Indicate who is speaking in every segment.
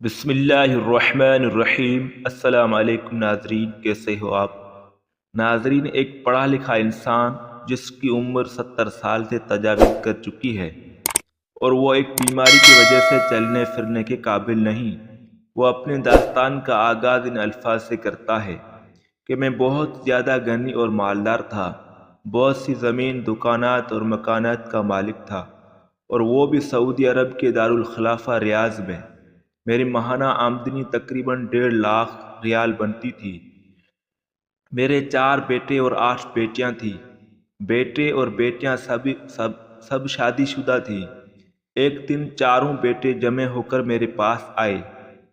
Speaker 1: بسم اللہ الرحمن الرحیم۔ السلام علیکم ناظرین، کیسے ہو آپ؟ ناظرین، ایک پڑھا لکھا انسان جس کی عمر 70 سال سے تجاوز کر چکی ہے اور وہ ایک بیماری کی وجہ سے چلنے پھرنے کے قابل نہیں، وہ اپنے داستان کا آغاز ان الفاظ سے کرتا ہے کہ میں بہت زیادہ غنی اور مالدار تھا، بہت سی زمین، دکانات اور مکانات کا مالک تھا، اور وہ بھی سعودی عرب کے دارالخلافہ ریاض میں۔ میری ماہانہ آمدنی تقریباً 1.5 لاکھ ریال بنتی تھی۔ میرے 4 بیٹے اور 8 بیٹیاں تھیں۔ بیٹے اور بیٹیاں سب شادی شدہ تھی۔ ایک دن چاروں بیٹے جمع ہو کر میرے پاس آئے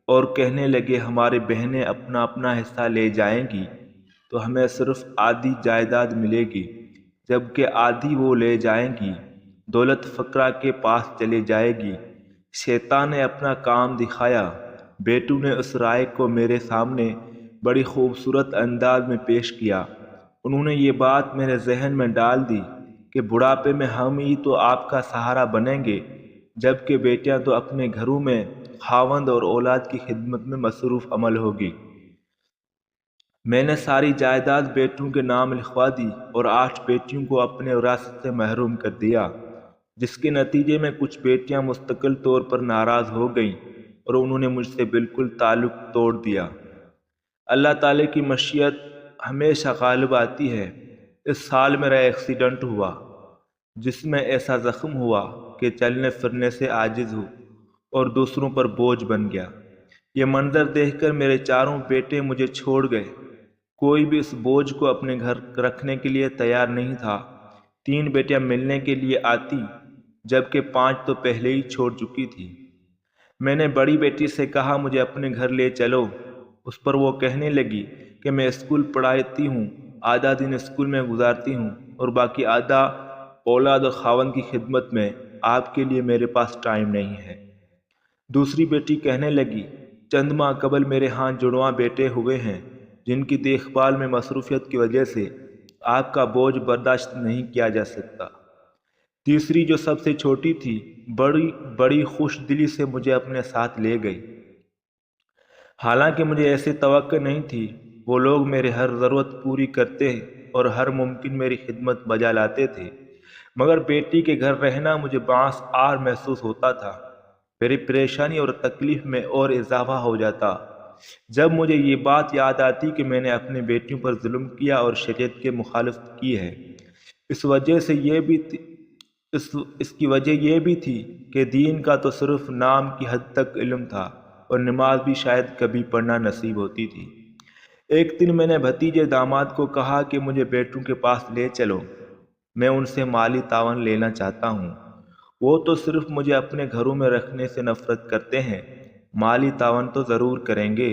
Speaker 1: اور کہنے لگے ہماری بہنیں اپنا اپنا حصہ لے جائیں گی تو ہمیں صرف آدھی جائیداد ملے گی، جبکہ آدھی وہ لے جائیں گی دولت فقراء کے پاس چلے جائے گی۔ شیطان نے اپنا کام دکھایا۔ بیٹوں نے اس رائے کو میرے سامنے بڑی خوبصورت انداز میں پیش کیا۔ انہوں نے یہ بات میرے ذہن میں ڈال دی کہ بڑھاپے میں ہم ہی تو آپ کا سہارا بنیں گے، جبکہ بیٹیاں تو اپنے گھروں میں خاوند اور اولاد کی خدمت میں مصروف عمل ہوگی۔ میں نے ساری جائیداد بیٹوں کے نام لکھوا دی اور 8 بیٹیوں کو اپنے وراثت سے محروم کر دیا، جس کے نتیجے میں کچھ بیٹیاں مستقل طور پر ناراض ہو گئیں اور انہوں نے مجھ سے بالکل تعلق توڑ دیا۔ اللہ تعالی کی مشیت ہمیشہ غالب آتی ہے۔ اس سال میرا ایکسیڈنٹ ہوا جس میں ایسا زخم ہوا کہ چلنے پھرنے سے عاجز ہوں اور دوسروں پر بوجھ بن گیا۔ یہ منظر دیکھ کر میرے چاروں بیٹے مجھے چھوڑ گئے۔ کوئی بھی اس بوجھ کو اپنے گھر رکھنے کے لیے تیار نہیں تھا۔ 3 بیٹیاں ملنے کے لیے آتی، جبکہ 5 تو پہلے ہی چھوڑ چکی تھی۔ میں نے بڑی بیٹی سے کہا مجھے اپنے گھر لے چلو۔ اس پر وہ کہنے لگی کہ میں اسکول پڑھاتی ہوں، آدھا دن اسکول میں گزارتی ہوں اور باقی آدھا اولاد اور خاوند کی خدمت میں، آپ کے لیے میرے پاس ٹائم نہیں ہے۔ دوسری بیٹی کہنے لگی چند ماہ قبل میرے ہاں جڑواں بیٹے ہوئے ہیں جن کی دیکھ بھال میں مصروفیت کی وجہ سے آپ کا بوجھ برداشت نہیں کیا جا سکتا۔ تیسری جو سب سے چھوٹی تھی بڑی خوش دلی سے مجھے اپنے ساتھ لے گئی، حالانکہ مجھے ایسے توقع نہیں تھی۔ وہ لوگ میرے ہر ضرورت پوری کرتے اور ہر ممکن میری خدمت بجا لاتے تھے، مگر بیٹی کے گھر رہنا مجھے باعث آر محسوس ہوتا تھا۔ میری پریشانی اور تکلیف میں اور اضافہ ہو جاتا جب مجھے یہ بات یاد آتی کہ میں نے اپنے بیٹیوں پر ظلم کیا اور شریعت کے مخالفت کی ہے۔ اس کی وجہ یہ بھی تھی کہ دین کا تو صرف نام کی حد تک علم تھا اور نماز بھی شاید کبھی پڑھنا نصیب ہوتی تھی۔ ایک دن میں نے بھتیجے داماد کو کہا کہ مجھے بیٹوں کے پاس لے چلو، میں ان سے مالی تعاون لینا چاہتا ہوں۔ وہ تو صرف مجھے اپنے گھروں میں رکھنے سے نفرت کرتے ہیں، مالی تعاون تو ضرور کریں گے،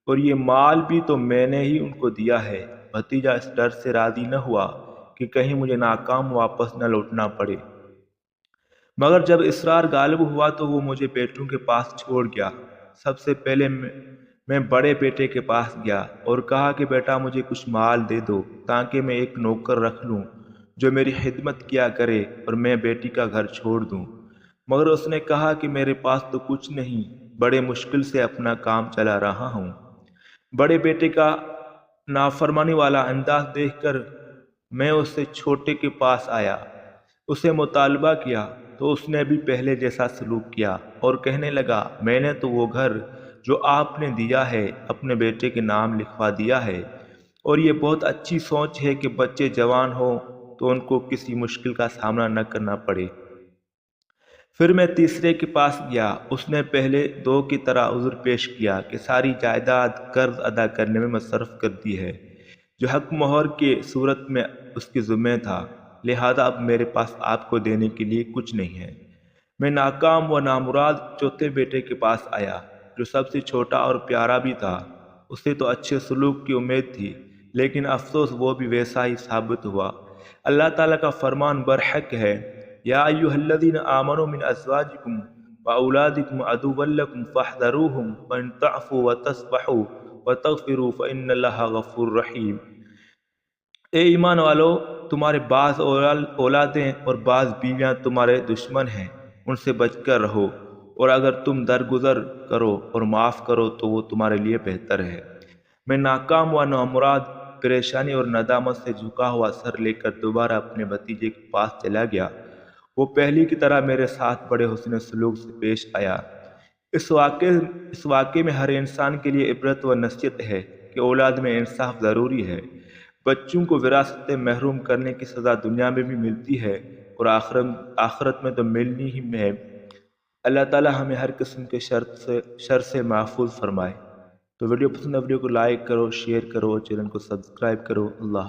Speaker 1: اور یہ مال بھی تو میں نے ہی ان کو دیا ہے۔ بھتیجا اس ڈر سے راضی نہ ہوا کہ کہیں مجھے ناکام واپس نہ لوٹنا پڑے، مگر جب اصرار غالب ہوا تو وہ مجھے بیٹوں کے پاس چھوڑ گیا۔ سب سے پہلے میں بڑے بیٹے کے پاس گیا اور کہا کہ بیٹا مجھے کچھ مال دے دو تاکہ میں ایک نوکر رکھ لوں جو میری خدمت کیا کرے اور میں بیٹی کا گھر چھوڑ دوں، مگر اس نے کہا کہ میرے پاس تو کچھ نہیں، بڑے مشکل سے اپنا کام چلا رہا ہوں۔ بڑے بیٹے کا نافرمانی والا انداز دیکھ کر میں اس سے چھوٹے کے پاس آیا، اسے مطالبہ کیا تو اس نے بھی پہلے جیسا سلوک کیا اور کہنے لگا میں نے تو وہ گھر جو آپ نے دیا ہے اپنے بیٹے کے نام لکھوا دیا ہے، اور یہ بہت اچھی سوچ ہے کہ بچے جوان ہوں تو ان کو کسی مشکل کا سامنا نہ کرنا پڑے۔ پھر میں تیسرے کے پاس گیا، اس نے پہلے 2 کی طرح عذر پیش کیا کہ ساری جائیداد قرض ادا کرنے میں مصرف کر دی ہے جو حق مہر کی صورت میں اس کے ذمہ تھا، لہذا اب میرے پاس آپ کو دینے کے لیے کچھ نہیں ہے۔ میں ناکام و نامراد چوتھے بیٹے کے پاس آیا جو سب سے چھوٹا اور پیارا بھی تھا، اسے تو اچھے سلوک کی امید تھی، لیکن افسوس وہ بھی ویسا ہی ثابت ہوا۔ اللہ تعالیٰ کا فرمان برحق ہے، یا ایھا الذین آمنوا من ازواجکم واولادکم عدوا لکم فاحذروہم وان تعفوا وتصفحوا وتغفروا فإن اللہ غفور رحیم۔ اے ایمان والو، تمہارے بعض اولادیں اور بعض بیویاں تمہارے دشمن ہیں، ان سے بچ کر رہو، اور اگر تم درگزر کرو اور معاف کرو تو وہ تمہارے لیے بہتر ہے۔ میں ناکام و نامراد، پریشانی اور ندامت سے جھکا ہوا سر لے کر دوبارہ اپنے بھتیجے کے پاس چلا گیا۔ وہ پہلی کی طرح میرے ساتھ بڑے حسن سلوک سے پیش آیا۔ اس واقعے میں ہر انسان کے لیے عبرت و نصیحت ہے کہ اولاد میں انصاف ضروری ہے۔ بچوں کو وراثت سے محروم کرنے کی سزا دنیا میں بھی ملتی ہے اور آخرت میں تو ملنی ہی ہے۔ اللہ تعالی ہمیں ہر قسم کے شر سے محفوظ فرمائے۔ تو ویڈیو پسند ہے، ویڈیو کو لائک کرو، شیئر کرو، چینل کو سبسکرائب کرو۔ اللہ